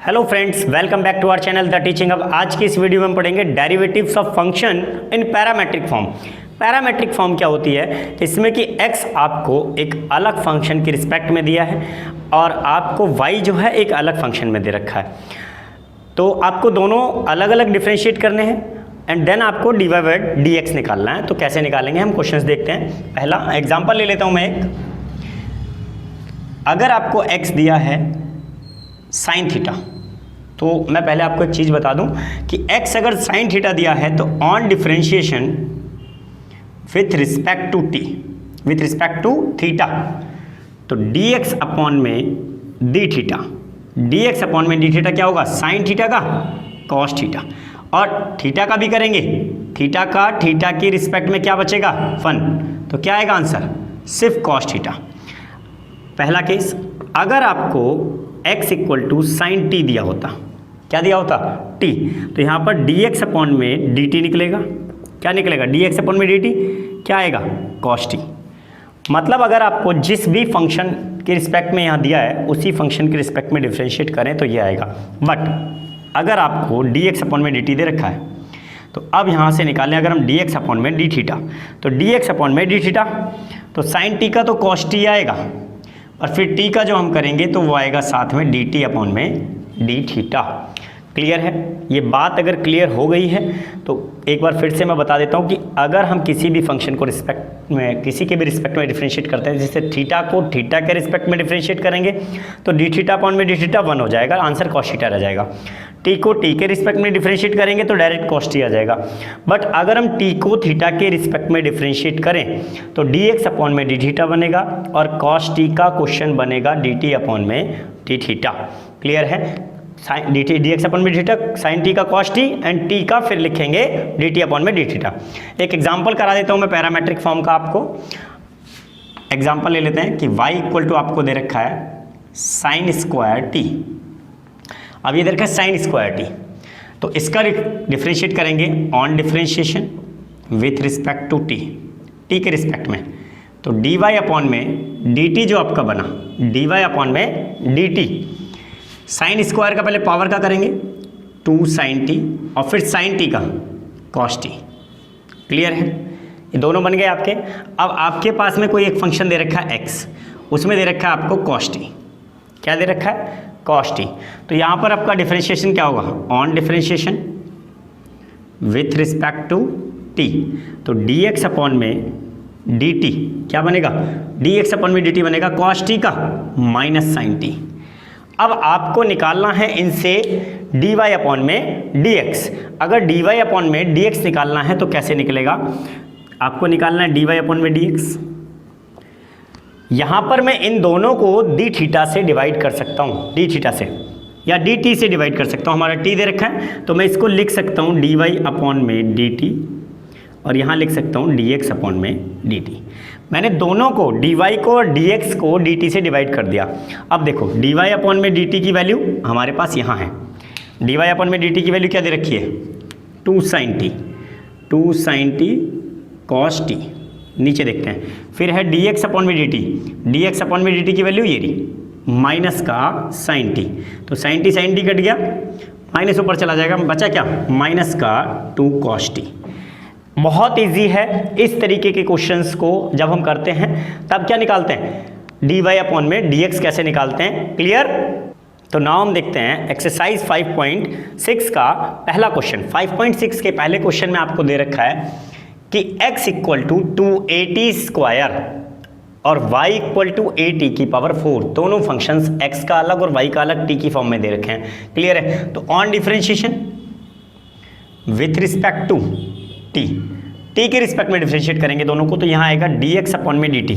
Hello friends, welcome back to our channel the teaching hub. आज की इस video में हम पढ़ेंगे derivatives of function in parametric form. Parametric form क्या होती है? इसमें कि x आपको एक अलग फंक्शन के रिस्पेक्ट में दिया है और आपको y जो है एक अलग फंक्शन में दे रखा है। तो आपको दोनों अलग अलग डिफ्रेंशिएट करने हैं एंड देन आपको dy बाई dx निकालना है। तो कैसे निकालेंगे हम क्वेश्चंस देखते हैं। पहला एग्जांपल ले लेता हूँ मैं एक। अगर आपको x दिया है साइन थीटा, तो मैं पहले आपको एक चीज़ बता दूं कि x अगर साइन थीटा दिया है तो on differentiation with respect to t, with respect to theta, तो dx अपॉन में डी थीटा, dx अपॉन में डी थीटा क्या होगा? साइन थीटा का कॉस थीटा। और थीटा का भी करेंगे, थीटा का थीटा की रिस्पेक्ट में क्या बचेगा? 1। तो क्या आएगा आंसर? सिर्फ कॉस थीटा। पहला केस, अगर आपको x equal to sine t दिया होता, क्या दिया होता? t, तो यहाँ पर dx अपॉन में dt निकलेगा। क्या निकलेगा? dx अपॉन में dt क्या आएगा? cos t। मतलब अगर आपको जिस भी फंक्शन के रिस्पेक्ट में यहाँ दिया है उसी फंक्शन के रिस्पेक्ट में डिफ्रेंशिएट करें तो ये आएगा। बट अगर आपको dx अपॉन में dt दे रखा है तो अब यहाँ से निकालें, अगर हम dx अपॉन में d थीटा, तो dx अपॉन में d थीटा, तो साइन t का तो cos t आएगा और फिर t का जो हम करेंगे तो वो आएगा साथ में dt अपॉन में d थीटा। क्लियर है? ये बात अगर क्लियर हो गई है तो एक बार फिर से मैं बता देता हूँ कि अगर हम किसी भी फंक्शन को रिस्पेक्ट में, किसी के भी रिस्पेक्ट में डिफरेंशिएट करते हैं, जैसे थीटा को थीटा के रिस्पेक्ट में डिफरेंशिएट करेंगे तो डी थीटा अपॉन में डी थीटा 1 हो जाएगा, आंसर कॉस थीटा रह जाएगा। टी को टी के रिस्पेक्ट में डिफरेंशिएट करेंगे तो डायरेक्ट कॉस टी आ जाएगा। बट अगर हम टी को थीटा के रिस्पेक्ट में डिफरेंशिएट करें तो डी एक्स अपॉन में डी थीटा बनेगा और कॉस टी का क्वेश्चन बनेगा डी टी अपॉन में डी थीटा। क्लियर है? Sine d t, d x upon में डी थीटा, साइन टी का कॉस टी एंड टी का फिर लिखेंगे डी टी अपॉन में डी थीटा। एक एग्जाम्पल करा देता हूँ मैं पैरामेट्रिक फॉर्म का आपको। एग्जाम्पल ले लेते हैं कि y इक्वल टू आपको दे रखा है साइन स्क्वायर टी। अब ये दे रखा है साइन स्क्वायर टी, तो इसका डिफ्रेंशिएट करेंगे on differentiation with respect to t, t के रिस्पेक्ट में, तो डी वाई अपॉन में डी टी जो आपका बना, डी वाई अपॉन में डी टी, साइन स्क्वायर का पहले पावर का करेंगे 2 साइन टी और फिर साइन टी का कॉस टी। क्लियर है? ये दोनों बन गए आपके। अब आपके पास में कोई एक फंक्शन दे रखा है x, उसमें दे रखा है आपको कॉस टी। क्या दे रखा है? Cos t. तो यहाँ पर आपका डिफरेंशिएशन क्या होगा? On differentiation with respect to T, तो डी एक्स अपॉन में डी टी क्या बनेगा? डी एक्स अपॉन में डी टी बनेगा कॉस टी का माइनस साइन टी। अब आपको निकालना है इनसे डी वाई अपॉन में डी एक्स। अगर डी वाई अपॉन में डी एक्स निकालना है तो कैसे निकलेगा? आपको निकालना है डी वाई अपॉन में डी एक्स। यहाँ पर मैं इन दोनों को डी थीटा से डिवाइड कर सकता हूँ, डी थीटा से या डी टी से डिवाइड कर सकता हूँ। हमारा टी दे रखा है तो मैं इसको लिख सकता हूँ डी वाई अपॉन में डी टी और यहाँ लिख सकता हूँ डी एक्स अपॉन में डी टी। मैंने दोनों को डी वाई को और डी एक्स को डी टी से डिवाइड कर दिया। अब देखो डी वाई अपॉन में डी टी की वैल्यू हमारे पास यहाँ है। डी वाई अपॉन में डी टी की वैल्यू क्या दे रखी है? 2 sine t, 2 sine t cos T. नीचे देखते हैं, फिर है डी एक्स अपॉन में D t, d x upon में डी टी की वैल्यू ये रही माइनस का साइन टी, तो साइन टी कट गया, माइनस ऊपर चला जाएगा, बचा क्या? माइनस का 2 कॉस टी। बहुत इजी है। इस तरीके के क्वेश्चंस को जब हम करते हैं तब क्या निकालते हैं? डी वाई अपॉन में डी एक्स कैसे निकालते हैं। क्लियर? तो नाउ हम देखते हैं एक्सरसाइज 5.6 का पहला क्वेश्चन। 5.6 के पहले क्वेश्चन में आपको दे रखा है कि x equal to 2at square और y इक्वल टू at की पावर 4, दोनों फंक्शंस x का अलग और y का अलग t की फॉर्म में दे रखे हैं। क्लियर है? तो on differentiation with respect to T के रिस्पेक्ट में डिफरेंशिएट करेंगे दोनों को, तो यहाँ आएगा डी एक्स अपॉन में डी टी,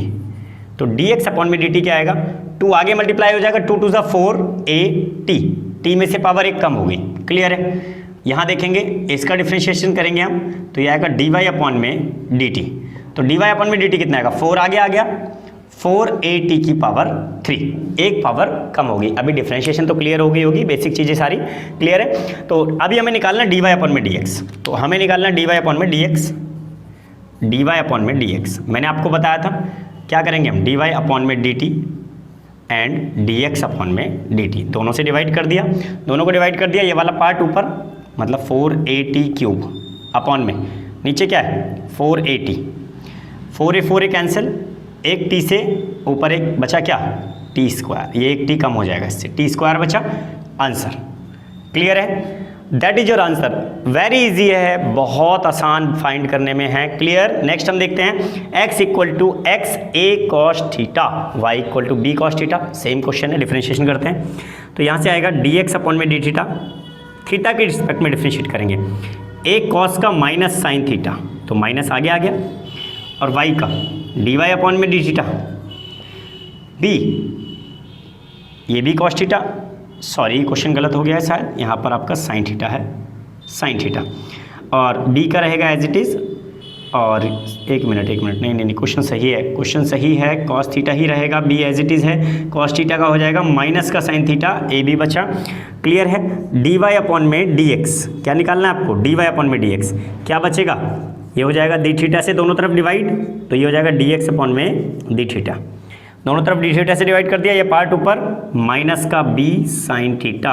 तो डी एक्स अपॉन में डी टी क्या आएगा? 2 आगे मल्टीप्लाई हो जाएगा, 2 2 4 ए टी, टी में से पावर 1 कम होगी। क्लियर है? यहाँ देखेंगे इसका डिफरेंशिएशन करेंगे हम तो ये आएगा डी वाई अपॉन में डी टी, तो डी वाई अपॉन में डी टी कितना आएगा? 4 आगे आ गया, 4 ए टी की पावर 3, एक पावर कम होगी। अभी डिफरेंशिएशन तो क्लियर हो गई होगी, बेसिक चीज़ें सारी क्लियर है। तो अभी हमें निकालना डी वाई अपॉन में डी एक्स, तो हमें निकालना डी वाई अपॉन में D X, D Y upon में डी एक्स। मैंने आपको बताया था क्या करेंगे हम? डी वाई अपॉन में D T and D x upon में डी टी, दोनों से डिवाइड कर दिया, दोनों को डिवाइड कर दिया, ये वाला पार्ट ऊपर मतलब 4at क्यूब अपॉन में नीचे क्या है 4at, 4a कैंसिल, एक टी से ऊपर एक बचा क्या टी स्क्वायर, ये एक टी कम हो जाएगा इससे, टी स्क्वायर बचा, आंसर क्लियर है। That is your answer, very easy है, बहुत आसान फाइंड करने में है, क्लियर। नेक्स्ट हम देखते हैं x equal to X A cos theta, Y equal to B cos theta, same question है, डिफरेंशिएशन करते हैं। तो यहाँ से आएगा डी एक्स अपॉन में डी थीटा, थीटा के रिस्पेक्ट में डिफरेंशिएट करेंगे, ए कॉस का माइनस साइन थीटा, तो माइनस आगे आ गया, और वाई का डी वाई अपॉन में डी थीटा, बी ये भी कॉस थीटा, सॉरी क्वेश्चन गलत हो गया है शायद, यहाँ पर आपका साइन थीटा है, साइन थीटा, और बी का रहेगा एज इट इज़, और एक मिनट नहीं क्वेश्चन सही है, क्वेश्चन सही है, कॉस थीटा ही रहेगा, बी एज इट इज़ है, कॉस थीटा का हो जाएगा माइनस का साइन थीटा, ए बी बचा, क्लियर है। डी वाई अपॉन में डी एक्स, क्या निकालना है आपको, डी वाई अपॉन में डी एक्स, क्या बचेगा, ये हो जाएगा डी थीटा से दोनों तरफ डिवाइड, तो ये हो जाएगा डी एक्स अपॉन में डी थीटा, दोनों तरफ डी थीटा से डिवाइड कर दिया, ये पार्ट ऊपर माइनस का बी साइन थीटा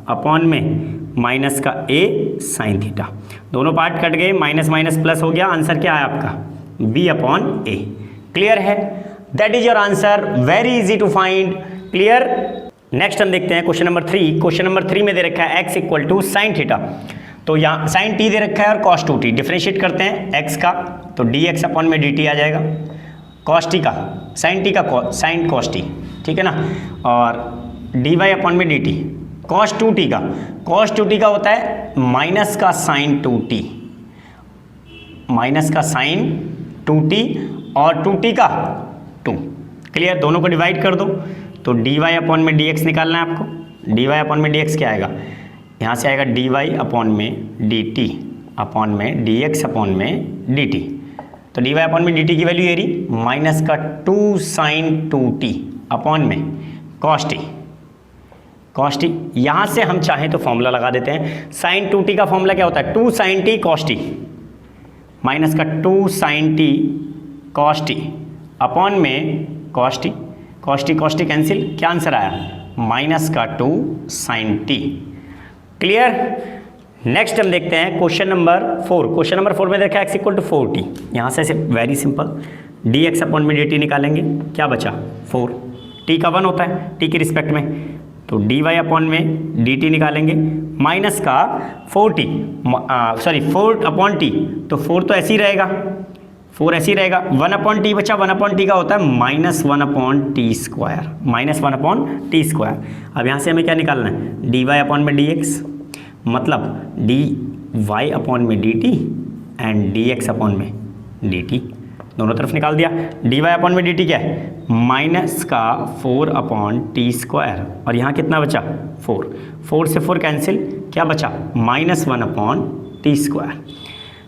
अपॉन में माइनस का ए साइन थीटा, दोनों पार्ट कट गए, माइनस माइनस प्लस हो गया, आंसर क्या है आपका बी अपॉन ए, क्लियर है। That is your answer, very easy to find, clear. Next हम देखते हैं क्वेश्चन नंबर 3। क्वेश्चन नंबर 3 में दे रखा है x equal to sine theta, तो यहाँ साइन टी दे रखा है और कॉस 2t, डिफरेंशिएट करते हैं x का, तो डी एक्स अपॉन में डी टी आ जाएगा, कॉस टी का साइन टी का साइन कॉस टी, ठीक है ना, और डी वाई अपॉन में डी टी, कॉस 2t का, कॉस 2t का होता है माइनस का साइन 2t, माइनस का साइन 2t और 2t का 2, क्लियर, दोनों को डिवाइड कर दो, तो डी वाई अपॉन में डी एक्स निकालना है आपको, डी वाई अपॉन में डी एक्स क्या आएगा, यहाँ से आएगा डी वाई अपॉन में डी टी अपॉन में डी एक्स अपॉन में डी टी, तो डी वाई अपॉन में डी टी की वैल्यू ये रही माइनस का 2 साइन 2t अपॉन में कॉस टी, कॉस टी, यहाँ से हम चाहें तो फॉर्मूला लगा देते हैं, साइन 2t का फॉर्मूला क्या होता है 2 sine t cos t, minus का 2 sine t cos t upon में cos t, cos t cancel, क्या आंसर आया माइनस का 2 साइन टी, क्लियर। नेक्स्ट हम देखते हैं क्वेश्चन नंबर 4। क्वेश्चन नंबर 4 में देखा है x इक्वल टू 4t, यहाँ से very simple D x upon में डी टी निकालेंगे, क्या बचा 4, t का 1 होता है t के रिस्पेक्ट में, तो डी वाई अपॉन में डी टी निकालेंगे, माइनस का 4t, सॉरी 4 अपॉन टी, तो 4 तो ऐसे ही रहेगा, 4 ऐसे ही रहेगा, 1 अपॉन टी बचा, 1 अपॉन टी का होता है minus 1 upon T square, minus 1 upon T square. अब यहाँ से हमें क्या निकालना है, डी वाई अपॉन में डी एक्स, मतलब डी वाई अपॉन में D T and D x upon में डी टी, दोनों तरफ निकाल दिया, डी वाई अपॉन में डी टी क्या है माइनस का 4 अपॉन टी स्क्वायर, और यहाँ कितना बचा 4, 4 से 4 कैंसिल, क्या बचा माइनस 1 अपॉन टी स्क्वायर।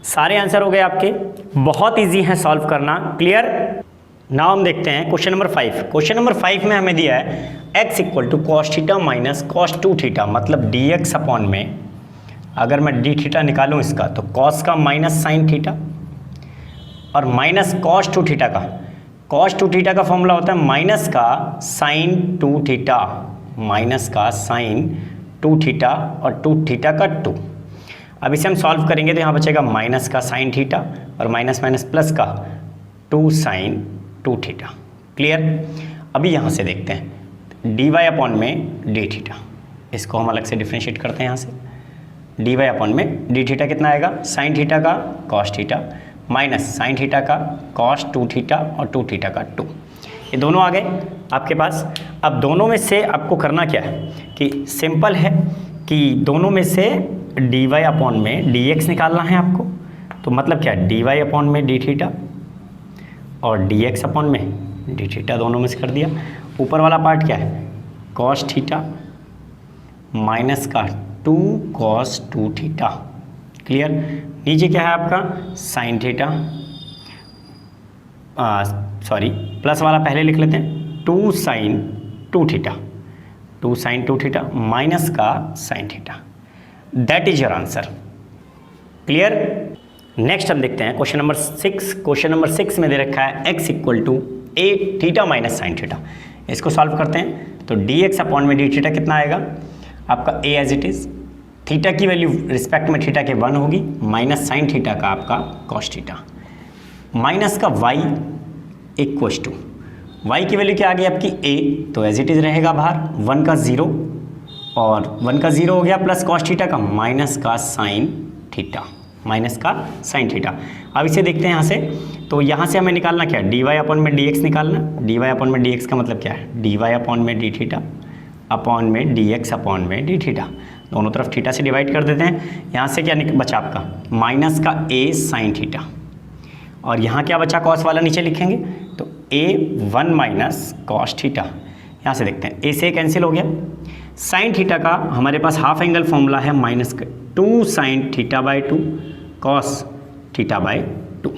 सारे आंसर हो गए आपके, बहुत इजी है सॉल्व करना, क्लियर। नाउ हम देखते हैं क्वेश्चन नंबर 5। क्वेश्चन नंबर 5 में हमें दिया है x equal to cos theta minus cos 2 theta, मतलब डी एक्स अपॉन में, अगर मैं डी थीटा निकालूं इसका, तो कॉस का माइनस साइन थीटा और माइनस कॉस 2 थीटा का, कॉस 2 थीटा का फॉर्मूला होता है माइनस का साइन 2 थीटा, माइनस का साइन 2 थीटा और 2 थीटा का 2। अब इसे हम सॉल्व करेंगे तो यहाँ बचेगा माइनस का साइन थीटा और माइनस माइनस प्लस का 2 साइन 2 थीटा, क्लियर। अभी यहाँ से देखते हैं डी वाई अपॉन में डी थीटा, इसको हम अलग से डिफ्रेंशिएट करते हैं, यहाँ से डी वाई अपॉन में डी थीटा कितना आएगा, साइन थीटा का cos theta minus sine theta का कॉस 2 थीटा और 2 थीटा का 2, ये दोनों आ गए आपके पास। अब दोनों में से आपको करना क्या है कि सिंपल है कि दोनों में से डी वाई अपॉन में डी एक्स निकालना है आपको, तो मतलब क्या डी वाई अपॉन में डी थीटा और डी एक्स अपॉन में डी थीटा, दोनों में से कर दिया। ऊपर वाला पार्ट क्या है कॉस थीटा माइनस का 2 कॉस 2 थीटा, क्लियर। नीचे क्या है आपका साइन थीटा, सॉरी प्लस वाला पहले लिख लेते हैं, 2 sine 2 theta, 2 sine 2 theta minus का sine theta, that is your answer, clear. Next हम देखते हैं क्वेश्चन नंबर 6। क्वेश्चन नंबर 6 में दे रखा है x equal to A theta minus sine theta, इसको सॉल्व करते हैं तो डी एक्स अपॉन में डी थीटा कितना आएगा आपका A as it is, theta की वैल्यू रिस्पेक्ट में थीटा के 1 होगी, माइनस साइन थीटा का आपका कॉस थीटा, माइनस का y इक्वस टू वाई की वैल्यू क्या आ गई आपकी a, तो एज इट इज़ रहेगा बाहर 1 का 0 और 1 का 0 हो गया, प्लस कॉस थीटा का माइनस का साइन थीटा, माइनस का साइन थीटा। अब इसे देखते हैं यहाँ से, तो यहाँ से हमें निकालना क्या है, डी वाई अपॉन में डी एक्स निकालना। डी वाई अपॉन में डी एक्स का मतलब क्या है, डी वाई अपॉन में डी थीटा अपॉन में डी एक्स अपॉन में डी थीटा, दोनों तरफ थीटा से डिवाइड कर देते हैं। यहाँ से क्या बचा आपका माइनस का ए साइन थीटा, और यहाँ क्या बचा कॉस वाला नीचे लिखेंगे तो ए 1 माइनस कॉस थीटा। यहाँ से देखते हैं ए से कैंसिल हो गया, साइन थीटा का हमारे पास हाफ एंगल फॉर्मूला है minus 2 sine theta by 2 cos theta by 2,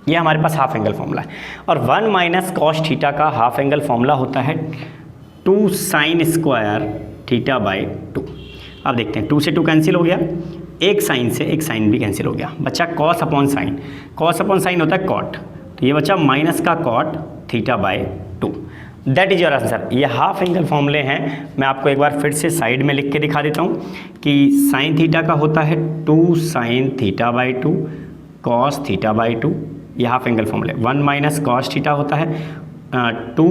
ये हमारे पास हाफ एंगल फॉर्मूला है। और 1 माइनस कॉस थीटा का हाफ एंगल फॉर्मूला होता है 2 साइन स्क्वायर थीटा बाई 2। अब देखते हैं 2 से 2 कैंसिल हो गया, एक साइन से एक साइन भी कैंसिल हो गया, बच्चा cos upon sine, cos upon sine होता है कॉट, तो ये बच्चा माइनस का cot theta by 2। That is your answer. ये हाफ एंगल फॉर्मूले हैं, मैं आपको एक बार फिर से साइड में लिख के दिखा देता हूँ कि साइन थीटा का होता है 2 sine theta by 2 cos theta by 2, ये हाफ एंगल फॉर्मूले। 1 माइनस कॉस थीटा होता है 2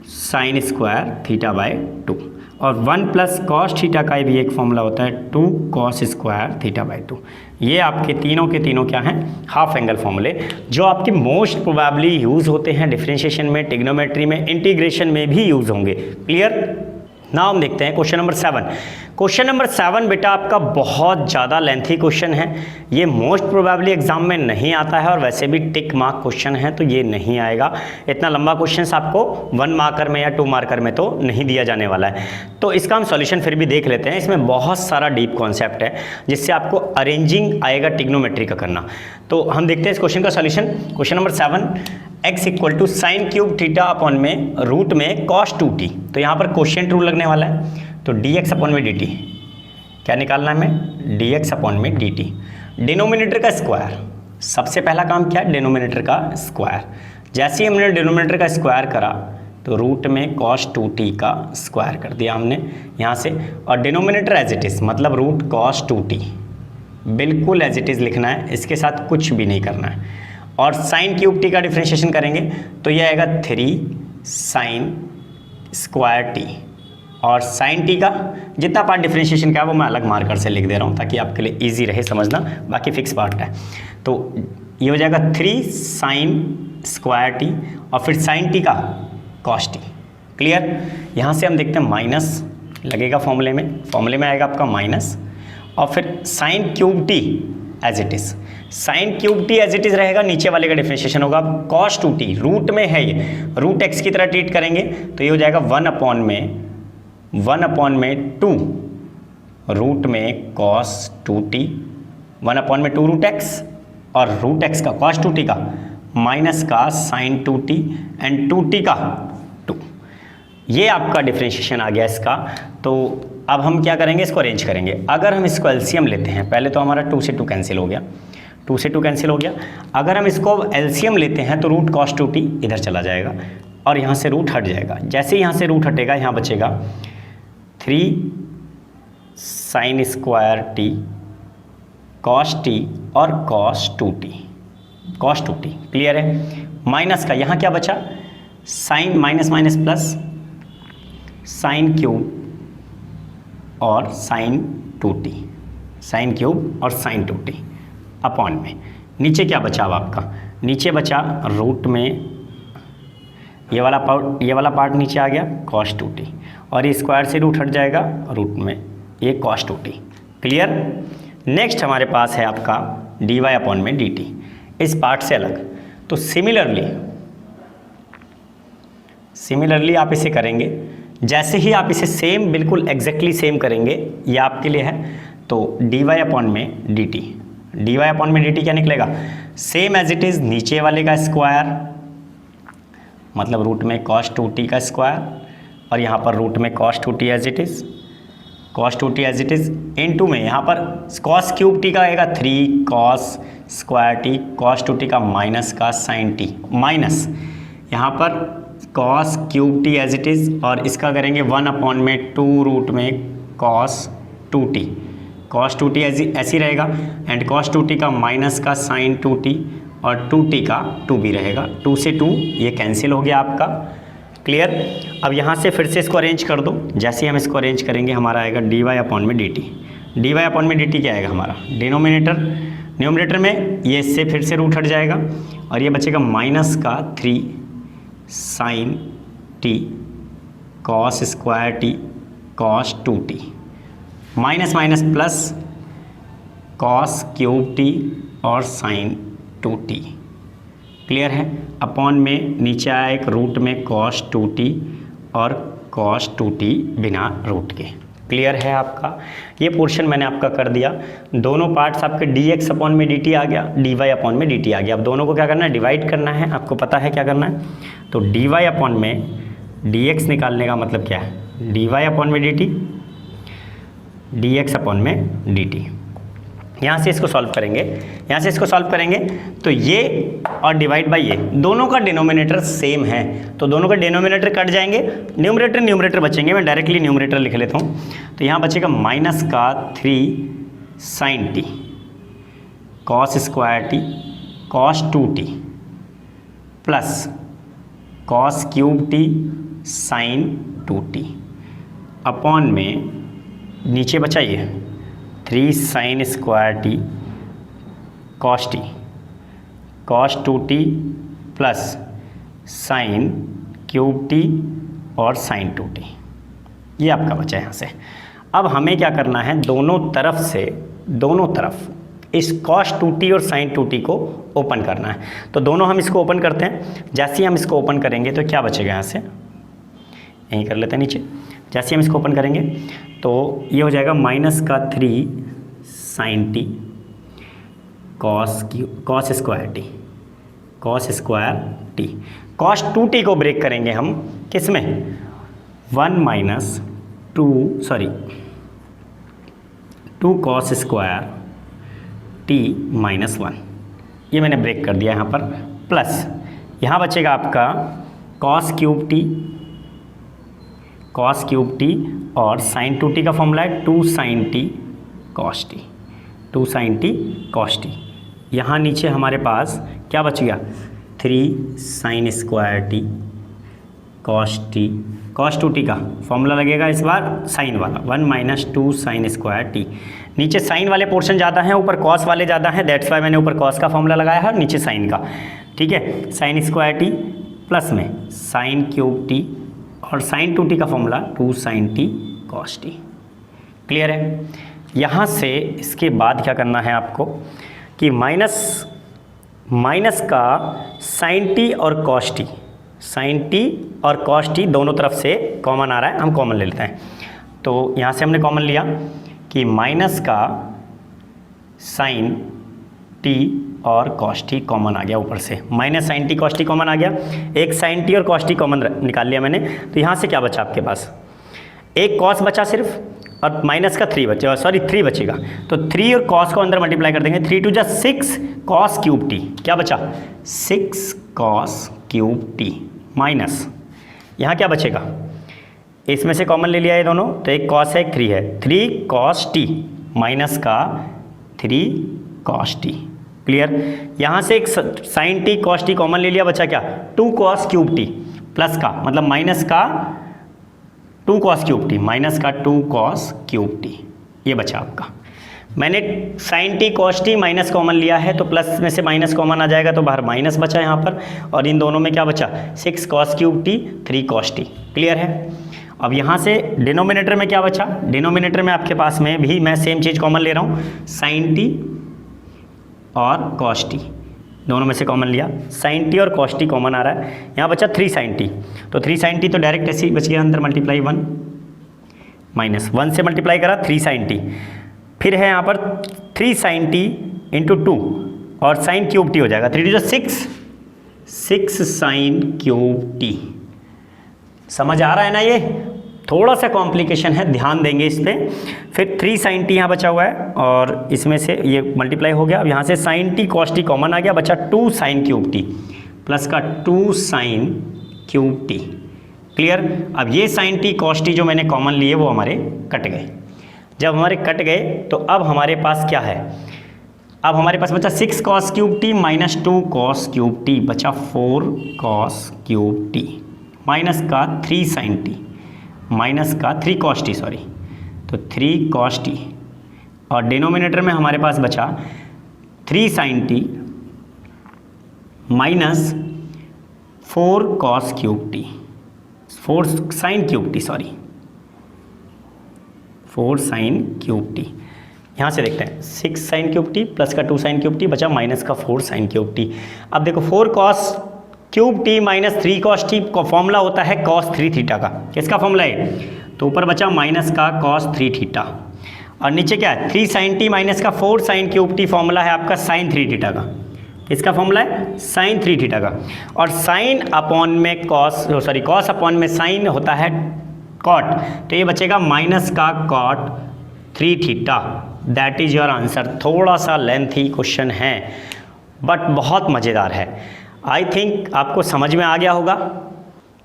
साइन स्क्वायर थीटा बाई 2, और 1 प्लस कॉस थीटा का भी एक फॉर्मूला होता है 2 कॉस स्क्वायर थीटा बाई 2। ये आपके तीनों के तीनों क्या हैं, हाफ एंगल फॉर्मूले, जो आपके मोस्ट प्रोबेबली यूज़ होते हैं डिफरेंशिएशन में, ट्रिग्नोमेट्री में, इंटीग्रेशन में भी यूज़ होंगे। क्लियर। नाउ हम देखते हैं क्वेश्चन नंबर 7। क्वेश्चन नंबर 7 बेटा आपका बहुत ज़्यादा लेंथी क्वेश्चन है, ये मोस्ट प्रोबेबली एग्जाम में नहीं आता है, और वैसे भी टिक मार्क क्वेश्चन है तो ये नहीं आएगा। इतना लंबा क्वेश्चन आपको 1 मार्कर में या 2 मार्कर में तो नहीं दिया जाने वाला है, तो इसका हम सॉल्यूशन फिर भी देख लेते हैं। इसमें बहुत सारा डीप कॉन्सेप्ट है जिससे आपको अरेंजिंग आएगा ट्रिग्नोमेट्री का करना। तो हम देखते हैं इस क्वेश्चन का solution. Question number 7, x equal to sine cube theta upon में रूट में कॉस 2t, तो यहाँ पर क्वोशिएंट रूल लगने वाला है, तो dx अपॉन में dt क्या निकालना है हमें, dx अपॉन में dt। डिनोमिनेटर का स्क्वायर, सबसे पहला काम क्या है, डिनोमिनेटर का स्क्वायर। जैसे ही हमने डिनोमिनेटर का स्क्वायर करा तो रूट में कॉस 2t का स्क्वायर कर दिया हमने यहाँ से, और डिनोमिनेटर एज इट इज़ मतलब रूट कॉस 2t बिल्कुल एज इट इज़ लिखना है, इसके साथ कुछ भी नहीं करना है। और साइन क्यूब टी का डिफ्रेंशिएशन करेंगे तो ये आएगा 3 साइन स्क्वायर टी, और साइन टी का जितना पार्ट डिफ्रेंशिएशन का है वो मैं अलग मार्कर से लिख दे रहा हूँ ताकि आपके लिए इजी रहे समझना, बाकी फिक्स पार्ट है। तो ये हो जाएगा 3 साइन स्क्वायर टी और फिर साइन टी का कॉस टी। क्लियर। यहाँ से हम देखते हैं माइनस लगेगा फॉर्मूले में आएगा आपका माइनस, और फिर sine cube T as it is, sine cube T as it is रहेगा, नीचे वाले का डिफ्रेंशिएशन होगा कॉस 2t, रूट में है ये, रूट x की तरह ट्रीट करेंगे तो ये हो जाएगा 1 अपॉन में 2 रूट में कॉस 2t, 1 अपॉन में 2 रूट x, और रूट x का कॉस 2t का माइनस का साइन 2t एंड 2t का 2। ये आपका डिफ्रेंशिएशन आ गया इसका। तो अब हम क्या करेंगे, इसको अरेंज करेंगे। अगर हम इसको एलसीएम लेते हैं, पहले तो हमारा 2 से 2 कैंसिल हो गया, 2 से 2 कैंसिल हो गया। अगर हम इसको एलसीएम लेते हैं तो रूट कॉस 2t इधर चला जाएगा और यहाँ से रूट हट जाएगा। जैसे ही यहाँ से रूट हटेगा यहाँ बचेगा 3 sine square T cos T और कॉस 2t। क्लियर है। माइनस का यहाँ क्या बचा, sine minus minus plus sine cube और साइन 2t, साइन क्यूब और साइन 2t अपॉन में नीचे क्या बचा अब आपका, नीचे बचा रूट में ये वाला पार्ट नीचे आ गया कॉस 2t, और ये स्क्वायर से रूट हट जाएगा रूट में ये कॉस 2t। क्लियर। नेक्स्ट हमारे पास है आपका dy अपॉन में dt, इस पार्ट से अलग। तो सिमिलरली आप इसे करेंगे, जैसे ही आप इसे सेम बिल्कुल एग्जैक्टली सेम करेंगे, ये आपके लिए है, तो dy अपॉन में dt क्या निकलेगा, सेम एज इट इज़ नीचे वाले का स्क्वायर मतलब रूट में cos 2t का स्क्वायर, और यहाँ पर रूट में cos 2t as it is into में यहाँ पर cos क्यूब t का आएगा 3 cos square t cos 2t का माइनस का sin t, माइनस यहाँ पर cos cube T as it is, और इसका करेंगे 1/2 रूट में कॉस 2t। कॉस 2t ऐसी रहेगा, एंड कॉस 2t का माइनस का साइन 2t, और 2t का 2b रहेगा। 2 से 2 ये कैंसिल हो गया आपका। क्लियर। अब यहाँ से फिर से इसको अरेंज कर दो। जैसे ही हम इसको अरेंज करेंगे हमारा आएगा dy/dt। dy/dt क्या आएगा हमारा डिनोमिनेटर, न्यूमरेटर में ये इससे फिर से रूट हट जाएगा, और ये बचेगा माइनस का 3 sine t cos square t cos 2t, minus minus plus cos cube t और साइन 2t। क्लियर है। अपॉन में नीचे आया एक रूट में कॉस 2t और कॉस 2t बिना रूट के। क्लियर है आपका। ये पोर्शन मैंने आपका कर दिया। दोनों पार्ट्स आपके dx/dt आ गया, dy/dt आ गया। अब दोनों को क्या करना है, डिवाइड करना है। आपको पता है क्या करना है। तो dx निकालने का मतलब क्या है, dy/dt, dx/dt। यहाँ से इसको सॉल्व करेंगे, यहाँ से इसको सॉल्व करेंगे तो ये और डिवाइड बाई ये, दोनों का डिनोमिनेटर सेम है, तो दोनों का डिनोमिनेटर कट जाएंगे, न्यूमरेटर बचेंगे। मैं डायरेक्टली न्यूमरेटर लिख लेता हूँ। तो यहाँ बचेगा माइनस का 3 sine t cos square t cos 2t plus cos cube t sine 2t, upon में नीचे बचा ये 3 sine square t cos t cos 2t plus sine cube t और साइन 2t। ये आपका बचा है यहाँ से। अब हमें क्या करना है, दोनों तरफ इस कॉस 2t और साइन 2t को ओपन करना है। तो दोनों हम इसको ओपन करते हैं। जैसे ही हम इसको ओपन करेंगे तो क्या बचेगा, यहाँ से यहीं कर लेते हैं नीचे। जैसे हम इसको ओपन करेंगे तो ये हो जाएगा माइनस का 3 sine t cos square t cos 2t को ब्रेक करेंगे हम किस में, 2 कॉस स्क्वायर t माइनस 1। ये मैंने ब्रेक कर दिया यहाँ पर। प्लस यहाँ बचेगा आपका कॉस क्यूब t और साइन 2t का फॉर्मूला है 2 साइन t कॉस t। यहाँ नीचे हमारे पास क्या बच गया, 3 sine square t cos 2t का फॉर्मूला लगेगा इस बार साइन वाला, 1 माइनस 2 साइन स्क्वायर t। नीचे साइन वाले पोर्शन ज़्यादा हैं, ऊपर कॉस वाले ज़्यादा हैं, दैट्स वाई मैंने ऊपर कॉस का फॉर्मूला लगाया है और नीचे साइन का। ठीक है, साइन स्क्वायर t प्लस में साइन क्यूब t और साइन 2t का formula 2 sine t cos t। Clear है। यहाँ से इसके बाद क्या करना है आपको कि माइनस का साइन t और कॉस t दोनों तरफ से कॉमन आ रहा है, हम कॉमन ले लेते हैं। तो यहाँ से हमने कॉमन लिया कि माइनस का साइन t और कॉस t कॉमन आ गया, ऊपर से minus sine t cos t common आ गया। एक साइन t और कॉस t कॉमन निकाल लिया मैंने। तो यहाँ से क्या बचा आपके पास, एक कॉस बचा सिर्फ, और माइनस का 3 बचेगा। तो 3 और कॉस को अंदर मल्टीप्लाई कर देंगे, 3 2 6 कॉस क्यूब t, क्या बचा 6 कॉस क्यूब t माइनस, यहाँ क्या बचेगा, इसमें से कॉमन ले लिया ये दोनों, तो एक कॉस है एक 3 है, 3 कॉस t माइनस का 3 कॉस t। क्लियर। यहाँ से एक sine t cos t common ले लिया, बचा क्या 2 कॉस क्यूब t प्लस का मतलब माइनस का 2 कॉस क्यूब t, माइनस का 2 कॉस क्यूब t, ये बचा आपका। मैंने sine t cos t minus common लिया है, तो प्लस में से माइनस कॉमन आ जाएगा, तो बाहर माइनस बचा यहाँ पर, और इन दोनों में क्या बचा 6 cos cube t 3 cos t। Clear है। अब यहाँ से डिनोमिनेटर में क्या बचा, डिनोमिनेटर में आपके पास में भी मैं सेम चीज़ कॉमन ले रहा हूँ, साइन t और कॉस t दोनों में से कॉमन लिया, साइन t और कॉस t कॉमन आ रहा है, यहाँ बचा 3 साइन t। तो 3 साइन t तो डायरेक्ट ऐसे ही बच गया, अंदर मल्टीप्लाई 1 माइनस 1 से मल्टीप्लाई करा 3 साइन t, फिर है यहाँ पर 3 साइन t इंटू 2 और साइन क्यूब t हो जाएगा, 3 2 6 साइन क्यूब t। समझ आ रहा है ना, ये थोड़ा सा कॉम्प्लिकेशन है, ध्यान देंगे इस पर। फिर 3 साइन t यहाँ बचा हुआ है और इसमें से ये मल्टीप्लाई हो गया। अब यहाँ से sine t cos t common आ गया, बचा 2 साइन क्यूब t प्लस का 2 साइन क्यूब टी। क्लियर। अब ये साइन टी कॉस टी जो मैंने कॉमन लिए वो हमारे कट गए। जब हमारे कट गए तो अब हमारे पास क्या है, अब हमारे पास बचा 6 cos cube T minus 2 cos cube T, बचा 4 कॉस क्यूब टी माइनस का 3 साइन टी माइनस का 3 कॉस टी सॉरी, तो 3 कॉस टी और डिनोमिनेटर में हमारे पास बचा 3 sine T minus 4 cos cube T, 4 sine cube T sorry, 4 sine cube T. यहाँ से देखते हैं 6 साइन क्यूब टी प्लस का 2 साइन क्यूब टी बचा माइनस का 4 साइन क्यूब टी। अब देखो 4 cos cube T minus 3 cos t का फॉर्मूला होता है कॉस 3 थीटा का। किसका फॉर्मूला है? तो ऊपर बचा माइनस का कॉस 3 थीटा और नीचे क्या है 3 साइन टी माइनस का 4 साइन क्यूब टी, फॉर्मूला है आपका साइन 3 थीटा का। इसका फॉर्मूला है साइन 3 थीटा का। और साइन अपॉन में कॉस सॉरी कॉस अपॉन में साइन होता है कॉट, तो ये बचेगा माइनस का cot 3 theta. That is your answer. थोड़ा सा लेंथी क्वेश्चन है बट बहुत मज़ेदार है। आई थिंक आपको समझ में आ गया होगा।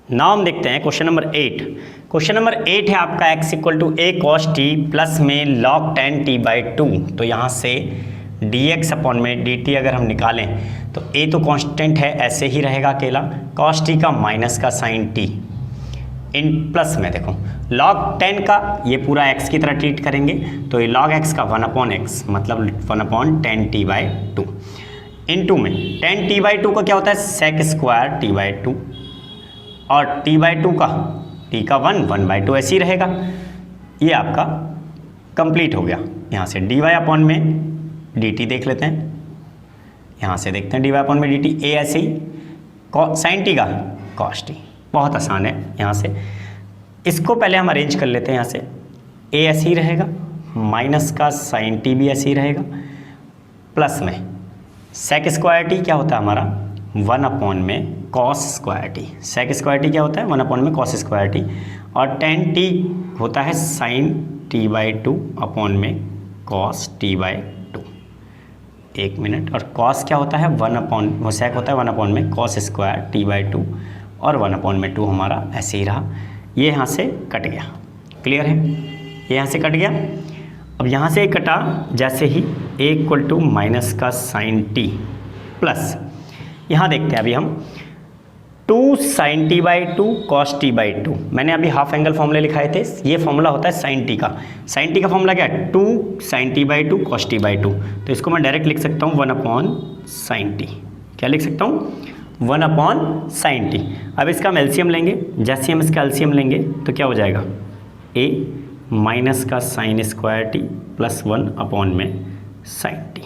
नाउ हम देखते हैं क्वेश्चन नंबर 8। क्वेश्चन नंबर 8 है आपका x equal to a cos t plus में log 10t/2। तो यहाँ से dx अपॉन में dt अगर हम निकालें तो a तो कांस्टेंट है, ऐसे ही रहेगा अकेला, cos t का माइनस का sin t इन प्लस में देखो log 10 का ये पूरा x की तरह ट्रीट करेंगे तो ये log x का 1/x मतलब 1/10t/2 इनटू में 10t/2 का क्या होता है sec स्क्वायर t/2 और t/2 का t का 1/2 ऐसे ही रहेगा। ये आपका कंप्लीट हो गया। यहाँ से dy अपॉन में dt देख लेते हैं, यहाँ से देखते हैं dy अपॉन में dt, a ऐसे ही sin t का cos t, बहुत आसान है। यहाँ से इसको पहले हम अरेंज कर लेते हैं। यहाँ से a ऐसे ही रहेगा, माइनस का sin t भी ऐसे ही रहेगा, प्लस में sec स्क्वायर t क्या होता है हमारा 1/में cos square t। sec square t क्या होता है 1/में cos स्क्वायर t और 10t होता है sin t/2 अपॉन में cos t/2। एक मिनट। और cos क्या होता है 1/, वो sec होता है 1/में cos स्क्वायर t/2 और 1/2 हमारा ऐसे ही रहा। ये यहाँ से कट गया। क्लियर है? ये यहाँ से कट गया। अब यहाँ से कटा जैसे ही a इक्वल टू माइनस का sin t प्लस यहाँ देखते हैं अभी हम 2 sin t/2 cos t/2। मैंने अभी हाफ एंगल फॉर्मूले लिखाए थे, ये फॉर्मूला होता है sin t का। sin t का फॉर्मूला क्या है 2 sin t/2 cos t/2। तो इसको मैं डायरेक्ट लिख सकता हूँ 1/sin t। क्या लिख सकता हूँ 1/sin t। अब इसका हम एलसीएम लेंगे, जैसे हम इसका एलसीएम लेंगे तो क्या हो जाएगा a माइनस का sin स्क्वायर t प्लस 1/में sin t।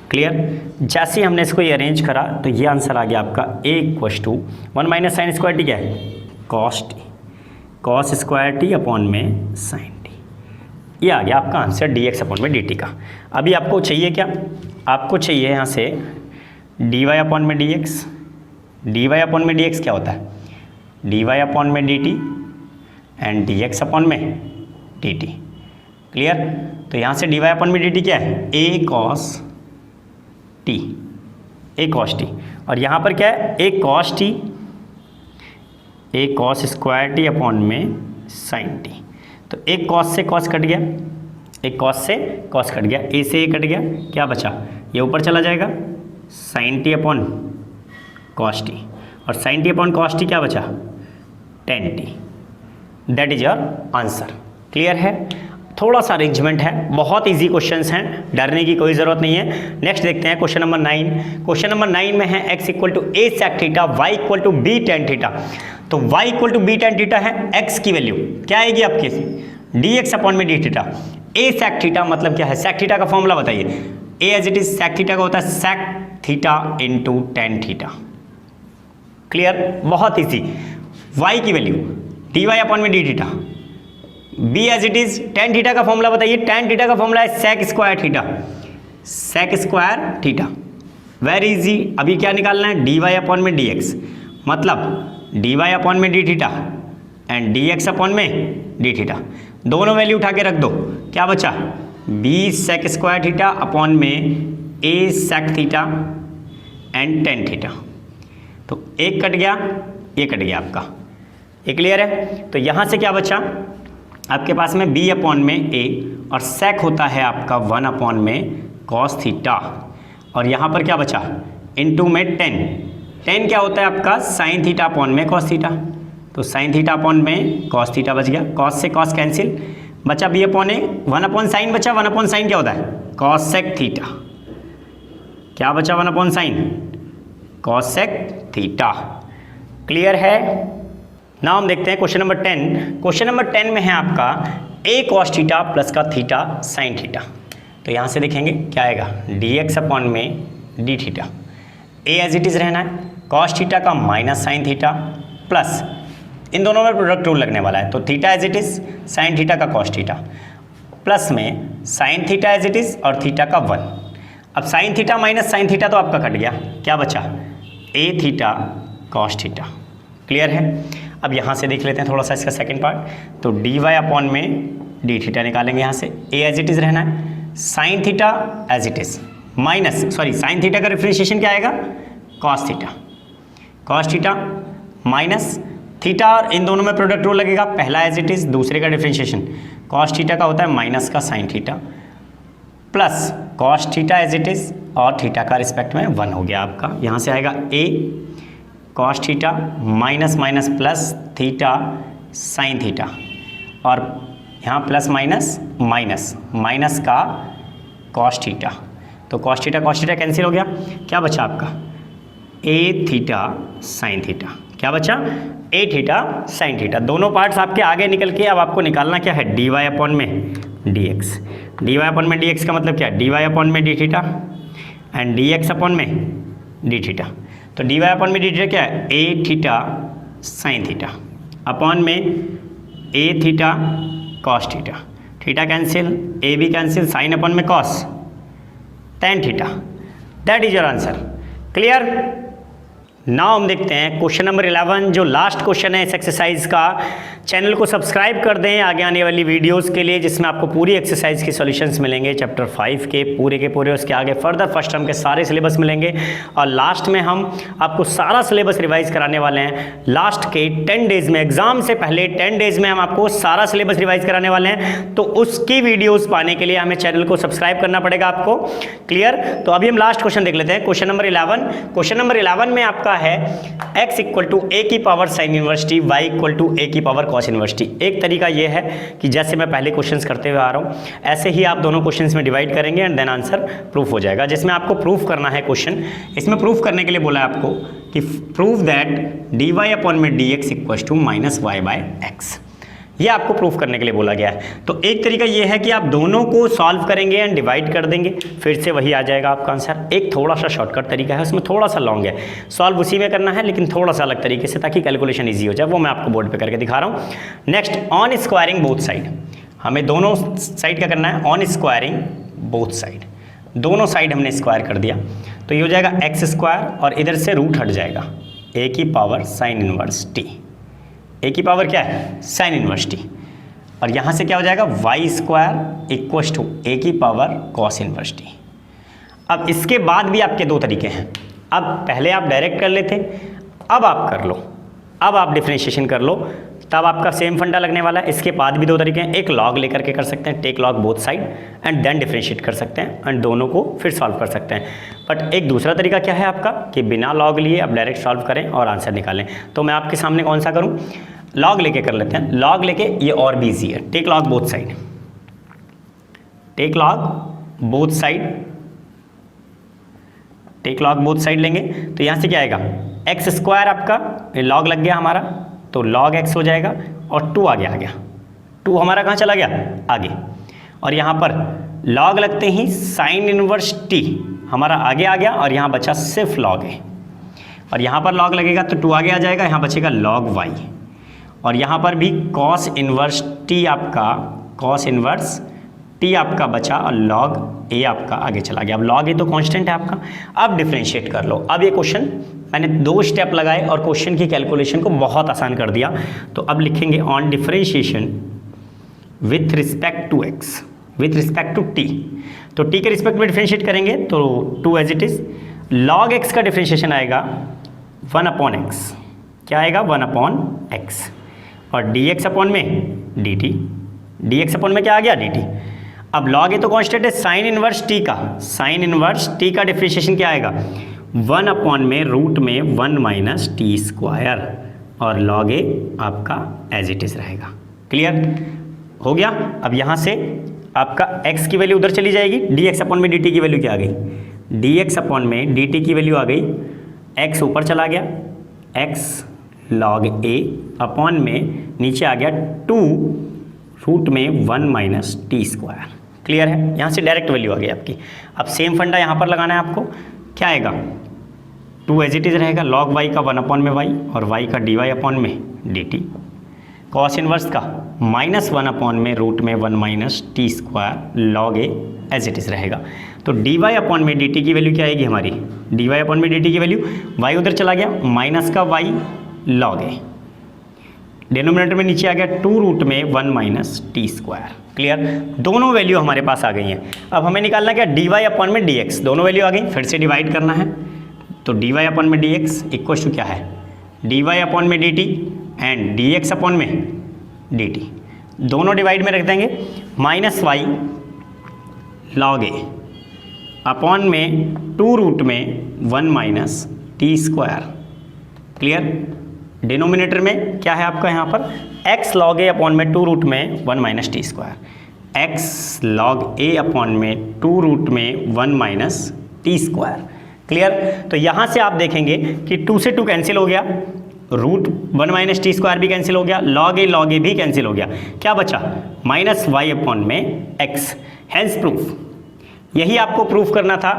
क्लियर? जैसे ही हमने इसको ये अरेंज करा तो ये आंसर आ गया आपका a equal to 1 minus sine square T क्या है cos t, cos square T upon में sin t। ये आ गया आपका आंसर dx अपॉन में dt का। अभी आपको चाहिए क्या, आपको चाहिए यहाँ से dy अपॉन में dx। dy अपॉन में dx क्या होता है dy अपॉन में dt एंड dx अपॉन में dt। क्लियर? तो यहाँ से dy अपॉन में dt क्या है a cos t, a cos t और यहाँ पर क्या है a cos t, a cos square t upon में sin t। तो एक cos से cos कट गया, एक cos से cos कट गया, a से a कट गया, क्या बचा ये ऊपर चला जाएगा sin t upon cos t और sin t upon cos t क्या बचा 10t। That is your answer. Clear है? थोड़ा सा अरेंजमेंट है, बहुत इजी क्वेश्चंस हैं, डरने की कोई ज़रूरत नहीं है। नेक्स्ट देखते हैं क्वेश्चन नंबर 9। क्वेश्चन नंबर 9 में है x equal to a sec theta y equal to b tan theta. तो y equal to b tan theta है, x की वैल्यू क्या आएगी आपकी dx अपॉन में d theta. a sec theta मतलब क्या है, sec थीटा का फॉर्मूला बताइए। a as it is sec theta का होता है sec theta into tan theta. Clear? बहुत ईजी। y की वैल्यू dy अपॉन में d theta, b as it is tan theta का फॉर्मूला बताइए। tan थीटा का फॉर्मूला है sec square theta, sec square theta. Very easy. अभी क्या निकालना है dy अपॉन में dx मतलब dy अपॉन में d theta and dx upon में d थीटा। दोनों वैल्यू उठा के रख दो, क्या बचा b sec square theta upon में a sec theta and tan theta. तो एक कट गया ये कट गया आपका, ये क्लियर है। तो यहाँ से क्या बचा आपके पास में b अपॉन में a और sec होता है आपका 1 अपॉन में cos थीटा, और यहाँ पर क्या बचा इनटू में 10 क्या होता है आपका sin थीटा अपॉन में cos थीटा, तो sin थीटा अपॉन में cos थीटा बच गया, cos से cos कैंसिल, बचा b अपॉन ए, 1 अपॉन साइन बचा, 1 अपॉन साइन क्या होता है cos sec थीटा, क्या बचा 1 upon sine cos sec theta, clear है। नाउ हम देखते हैं क्वेश्चन नंबर 10। क्वेश्चन नंबर 10 में है आपका a cos थीटा प्लस का थीटा साइन थीटा, तो यहाँ से देखेंगे क्या आएगा dx अपॉन में d theta, a as it is रहना है, cos थीटा का माइनस साइन थीटा प्लस इन दोनों में प्रोडक्ट रूल लगने वाला है, तो theta as it is sine theta का cos थीटा प्लस में sine theta as it is और थीटा का 1। अब sine theta minus sine theta तो आपका कट गया, क्या बचा a theta cos theta, clear है। अब यहाँ से देख लेते हैं थोड़ा सा इसका सेकंड पार्ट, तो dy अपॉन में d थीटा निकालेंगे, यहाँ से a एज इट इज़ रहना है, sine theta as it is minus sine theta का डिफरेंशिएशन क्या आएगा cos थीटा माइनस थीटा, और इन दोनों में प्रोडक्ट रूल लगेगा, पहला एज इट इज़ दूसरे का डिफरेंशिएशन cos थीटा का होता है माइनस का sine theta plus cos theta as it is और थीटा का रिस्पेक्ट में 1 हो गया आपका, यहाँ से आएगा a cos theta minus minus plus theta sine theta, और यहाँ प्लस माइनस माइनस माइनस का cos थीटा, तो cos थीटा कैंसिल हो गया, क्या बचा आपका a थीटा साइन थीटा, क्या बचा a थीटा साइन थीटा। दोनों पार्ट्स आपके आगे निकल के अब आपको निकालना क्या है dy अपॉन में dx, dy अपॉन में dx का मतलब क्या है dy अपॉन में d theta and dx upon में d थीटा, तो dy अपॉन में d थीटा क्या है a theta sine theta upon में a theta cos theta, theta cancel a भी कैंसिल, साइन अपॉन में cos tan theta, that is your answer, clear. Now हम देखते हैं क्वेश्चन नंबर 11 जो लास्ट क्वेश्चन है इस एक्सरसाइज का। चैनल को सब्सक्राइब कर दें आगे आने वाली वीडियोस के लिए, जिसमें आपको पूरी एक्सरसाइज के सॉल्यूशंस मिलेंगे चैप्टर 5 के पूरे, उसके आगे फर्दर फर्स्ट टर्म के सारे सिलेबस मिलेंगे, और लास्ट में हम आपको सारा सिलेबस रिवाइज कराने वाले हैं। लास्ट के 10 डेज में, एग्जाम से पहले 10 डेज में हम आपको सारा सिलेबस रिवाइज कराने वाले हैं, तो उसकी वीडियोज़ पाने के लिए हमें चैनल को सब्सक्राइब करना पड़ेगा आपको, क्लियर। तो अभी हम लास्ट क्वेश्चन देख लेते हैं, क्वेश्चन नंबर 11। क्वेश्चन नंबर 11 में आपका है x इक्वल टू a की power sine inverse t, y equal to a की पावर कॉस इनवर्स t। एक तरीका ये है कि जैसे मैं पहले क्वेश्चंस करते हुए आ रहा हूँ, ऐसे ही आप दोनों क्वेश्चंस में डिवाइड करेंगे एंड देन आंसर प्रूफ हो जाएगा। जिसमें आपको प्रूफ करना है क्वेश्चन, इसमें प्रूफ करने के लिए बोला है आपको कि प्रूव दैट dy अपॉन में dx equal to minus y by x, ये आपको प्रूफ करने के लिए बोला गया है। तो एक तरीका ये है कि आप दोनों को सॉल्व करेंगे एंड डिवाइड कर देंगे, फिर से वही आ जाएगा आपका आंसर। एक थोड़ा सा शॉर्टकट तरीका है, उसमें थोड़ा सा लॉन्ग है, सॉल्व उसी में करना है लेकिन थोड़ा सा अलग तरीके से, ताकि कैलकुलेशन ईजी हो जाए। वो मैं आपको बोर्ड पे करके दिखा रहा हूँ। Next, on squaring both side, हमें दोनों साइड क्या करना है, ऑन स्क्वायरिंग बोथ साइड, दोनों साइड हमने स्क्वायर कर दिया, तो ये हो जाएगा एक्स स्क्वायर और इधर से रूट हट जाएगा ए की पावर साइन इनवर्स टी, ए की पावर क्या है साइन इनवर्स टी, और यहाँ से क्या हो जाएगा वाई स्क्वायर इक्वल टू ए की पावर कॉस इनवर्स टी। अब इसके बाद भी आपके दो तरीके हैं, अब पहले आप डायरेक्ट कर लेते, अब आप कर लो, अब आप डिफरेंशिएशन कर लो, तब आपका सेम फंडा लगने वाला है। इसके बाद भी दो तरीके हैं, एक लॉग लेकर के कर सकते हैं, take log both side and then differentiate कर सकते हैं एंड दोनों को फिर सॉल्व कर सकते हैं। बट एक दूसरा तरीका क्या है आपका कि बिना लॉग लिए आप डायरेक्ट सॉल्व करें और आंसर निकालें। तो मैं आपके सामने कौन सा करूं, लॉग लेके कर लेते हैं। लॉग लेके ये और भी ईजी है, take log both side, take log both side, take log both side लेंगे तो यहाँ से क्या आएगा एक्स स्क्वायर, आपका लॉग लग गया हमारा तो लॉग एक्स हो जाएगा और 2 आगे आ गया, 2 हमारा कहाँ चला गया आगे, और यहाँ पर लॉग लगते ही साइन इनवर्स टी हमारा आगे आ गया और यहाँ बचा सिर्फ लॉग है, और यहाँ पर लॉग लगेगा तो 2 आगे आ जाएगा, यहाँ बचेगा लॉग वाई, और यहाँ पर भी कॉस इनवर्स टी आपका, कॉस इनवर्स टी आपका बचा और लॉग ए आपका आगे चला गया। अब लॉग ए तो कांस्टेंट है आपका। अब डिफरेंशिएट कर लो। अब ये क्वेश्चन मैंने 2 स्टेप लगाए और क्वेश्चन की कैलकुलेशन को बहुत आसान कर दिया। तो अब लिखेंगे on differentiation with respect to X, with respect to T, तो टी के रिस्पेक्ट में डिफरेंशिएट करेंगे तो 2 as it is, log X का डिफरेंशिएशन आएगा 1 अपॉन एक्स, क्या आएगा 1/x, और dx अपॉन में dt, dx अपॉन में क्या आ गया dt। अब log a तो कांस्टेंट है, साइन इनवर्स t का, साइन इनवर्स t का डिफरेंशिएशन क्या आएगा 1 अपॉन में रूट में 1 माइनस टी स्क्वायर, और log a आपका एज इट इज रहेगा। क्लियर हो गया। अब यहाँ से आपका x की वैल्यू उधर चली जाएगी, dx अपॉन में dt की वैल्यू क्या आ गई, dx अपॉन में dt की वैल्यू आ गई, x ऊपर चला गया, x log a अपॉन में नीचे आ गया 2 रूट में 1 माइनस टी स्क्वायर। क्लियर है, यहाँ से डायरेक्ट वैल्यू आ गई आपकी। अब सेम फंडा यहाँ पर लगाना है आपको, क्या आएगा 2 एज इट इज रहेगा, log y का 1 अपॉन में y और y का dy अपॉन में dt, कॉस इनवर्स का -1 अपॉन में रूट में 1 minus T square log a as it is रहेगा। तो dy अपॉन में dt की वैल्यू क्या आएगी हमारी, dy अपॉन में dt की वैल्यू, y उधर चला गया, माइनस का y log a, डिनोमिनेटर में नीचे आ गया 2 रूट में 1 माइनस टी स्क्वायर। क्लियर, दोनों वैल्यू हमारे पास आ गई हैं। अब हमें निकालना क्या, dy अपॉन में dx, दोनों वैल्यू आ गई, फिर से डिवाइड करना है। तो dy अपॉन में dx इक्वल टू क्या है, dy अपॉन में dt एंड dx अपॉन में dt, दोनों डिवाइड में रख देंगे, minus y log a upon में 2 रूट में 1 minus T square. Clear, denominator में क्या है आपका यहाँ पर x log a अपॉन में 2 रूट में 1 minus T square, x log a upon में 2 रूट में 1 माइनस टी स्क्वायर। क्लियर, तो यहाँ से आप देखेंगे कि 2 से 2 कैंसिल हो गया, रूट 1 माइनस टी स्क्वायर भी कैंसिल हो गया, log a भी कैंसिल हो गया, क्या बचा माइनस y अपॉन में x। हेंस प्रूफ, यही आपको प्रूफ करना था।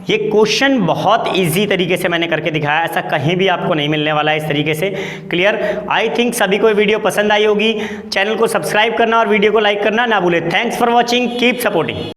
ये क्वेश्चन बहुत इजी तरीके से मैंने करके दिखाया, ऐसा कहीं भी आपको नहीं मिलने वाला है इस तरीके से। क्लियर, आई थिंक सभी को वीडियो पसंद आई होगी। चैनल को सब्सक्राइब करना और वीडियो को लाइक करना ना भूले। Thanks for watching, keep supporting.